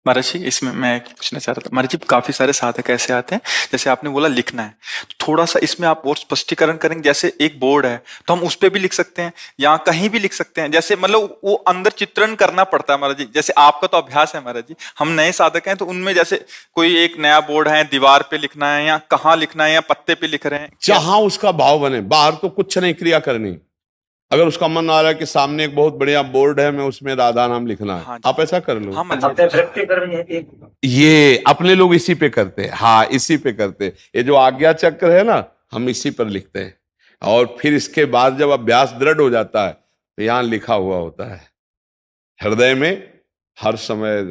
महाराज जी, इसमें मैं पूछना चाह रहा था। महाराज जी, काफी सारे साधक ऐसे आते हैं, जैसे आपने बोला लिखना है, तो थोड़ा सा इसमें आप और स्पष्टीकरण करेंगे। जैसे एक बोर्ड है तो हम उस पे भी लिख सकते हैं या कहीं भी लिख सकते हैं, जैसे मतलब वो अंदर चित्रण करना पड़ता है महाराज जी। जैसे आपका तो अभ्यास है महाराज जी, हम नए साधक हैं तो उनमें जैसे कोई एक नया बोर्ड है, दीवार पे लिखना है या कहाँ लिखना है या पत्ते पे लिख रहे हैं, जहां उसका भाव बने, बाहर तो कुछ नहीं क्रिया करनी। अगर उसका मन आ रहा है कि सामने एक बहुत बढ़िया बोर्ड है, मैं उसमें राधा नाम लिखना है, हाँ जी, आप ऐसा कर लो। हाँ महाराज जी। ये अपने लोग इसी पे करते हैं, हाँ इसी पे करते हैं। ये जो आज्ञा चक्र है ना, हम इसी पर लिखते हैं। और फिर इसके बाद जब अभ्यास दृढ़ हो जाता है तो यहां लिखा हुआ होता है हृदय में। हर समय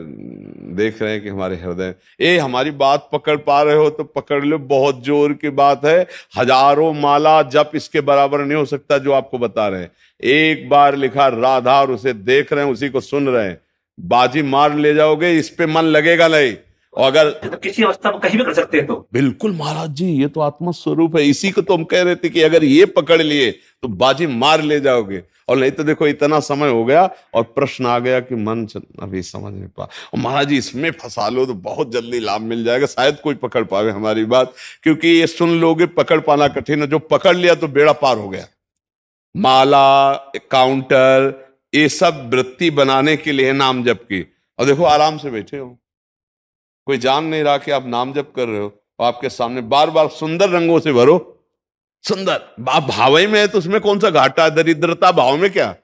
देख रहे हैं कि हमारे हृदय, ए हमारी बात पकड़ पा रहे हो तो पकड़ लो, बहुत जोर की बात है। हजारों माला जप इसके बराबर नहीं हो सकता जो आपको बता रहे हैं। एक बार लिखा राधा और उसे देख रहे हैं, उसी को सुन रहे हैं, बाजी मार ले जाओगे, इस पे मन लगेगा नहीं। और अगर तो किसी अवस्था में कहीं भी कर सकते हैं। तो बिल्कुल महाराज जी, ये तो आत्मा स्वरूप है। इसी को तो हम कह रहे थे कि अगर ये पकड़ लिए तो बाजी मार ले जाओगे। और नहीं तो देखो इतना समय हो गया और प्रश्न आ गया कि मन अभी समझ नहीं पा। और महाराज जी इसमें फंसा लो तो बहुत जल्दी लाभ मिल जाएगा। शायद कोई पकड़ पावे हमारी बात, क्योंकि ये सुन लोगे पकड़ पाना कठिन है। जो पकड़ लिया तो बेड़ा पार हो गया। माला, काउंटर, ये सब वृत्ति बनाने के लिए नाम जप की। और देखो आराम से बैठे हो, कोई जान नहीं रहा कि आप नाम जप कर रहे हो, और आपके सामने बार बार सुंदर रंगों से भरो। सुंदर आप भाव ही में है तो उसमें कौन सा घाटा, दरिद्रता भाव में क्या।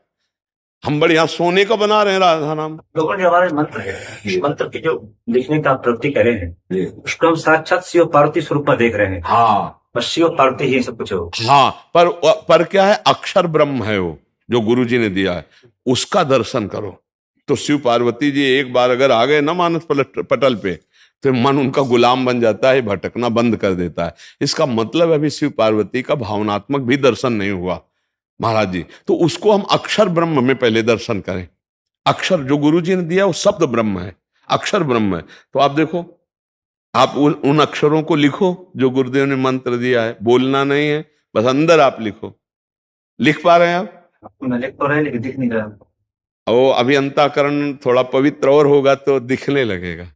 हम बढ़िया सोने का बना रहे हैं राधा नाम। लोगों ने हमारे मंत्र है, इस मंत्र की जो लिखने का प्रवृत्ति कर रहे हैं, उसको हम साक्षात शिव पार्वती स्वरूप में देख रहे हैं। हाँ, बस शिव पार्वती ही सब कुछ हो। हाँ, पर क्या है, अक्षर ब्रह्म है वो जो गुरु जी ने दिया है, उसका दर्शन करो। तो शिव पार्वती जी एक बार अगर आ गए ना मानस पटल पे, तो मन उनका गुलाम बन जाता है, भटकना बंद कर देता है। इसका मतलब अभी शिव पार्वती का भावनात्मक भी दर्शन नहीं हुआ महाराज जी। तो उसको हम अक्षर ब्रह्म में पहले दर्शन करें। अक्षर जो गुरु जी ने दिया वो शब्द ब्रह्म है, अक्षर ब्रह्म है। तो आप देखो, आप उन अक्षरों को लिखो जो गुरुदेव ने मंत्र दिया है। बोलना नहीं है, बस अंदर आप लिखो। लिख पा रहे हैं आप? मैं लिख तो रहे लेकिन दिख नहीं रहा। वो अभी अंतःकरण थोड़ा पवित्र और होगा तो दिखने लगेगा।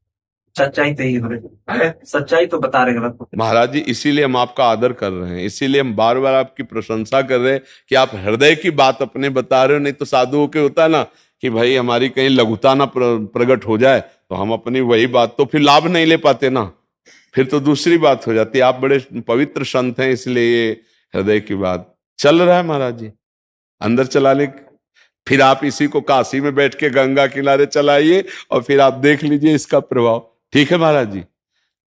सच्चाई तो ही है, सच्चाई तो बता रहे हैं महाराज जी, इसीलिए हम आपका आदर कर रहे हैं, इसीलिए हम बार बार आपकी प्रशंसा कर रहे हैं कि आप हृदय की बात अपने बता रहे हो। नहीं तो साधुओं के होता है ना कि भाई हमारी कहीं लघुता ना प्रकट हो जाए, तो हम अपनी वही बात, तो फिर लाभ नहीं ले पाते ना, फिर तो दूसरी बात हो जाती है। आप बड़े पवित्र संत हैं, इसलिए ये हृदय की बात चल रहा है महाराज जी। अंदर चला ले, फिर आप इसी को काशी में बैठ के गंगा किनारे चलाइए और फिर आप देख लीजिए इसका प्रभाव। ठीक है महाराज जी,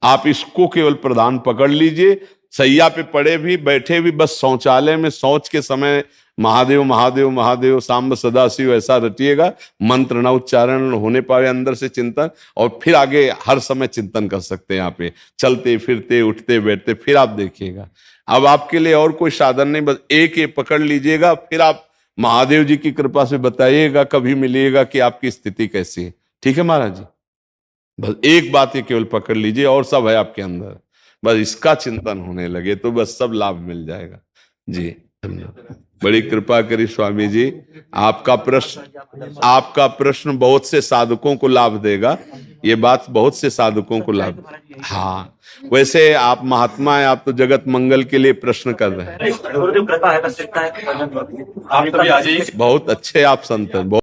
आप इसको केवल प्रधान पकड़ लीजिए। सैया पे पड़े भी, बैठे भी, बस शौचालय में शौच के समय महादेव महादेव महादेव सांब सदाशिव ऐसा रटिएगा। मंत्र न उच्चारण होने पाए अंदर से चिंतन, और फिर आगे हर समय चिंतन कर सकते हैं। यहाँ पे चलते फिरते उठते बैठते, फिर आप देखिएगा। अब आपके लिए और कोई साधन नहीं, बस एक ये पकड़ लीजिएगा। फिर आप महादेव जी की कृपा से बताइएगा कभी मिलिएगा कि आपकी स्थिति कैसी है। ठीक है महाराज जी, बस एक बात ये केवल पकड़ लीजिए और सब है आपके अंदर। बस इसका चिंतन होने लगे तो बस सब लाभ मिल जाएगा जी। बड़ी कृपा करी स्वामी जी। आपका प्रश्न बहुत से साधकों को लाभ देगा। ये बात बहुत से साधकों को लाभ। हाँ, वैसे आप महात्मा हैं, आप तो जगत मंगल के लिए प्रश्न कर रहे हैं। कृपा है, बस इतना है। आप कभी आ जाइए। बहुत अच्छे आप संत हैं।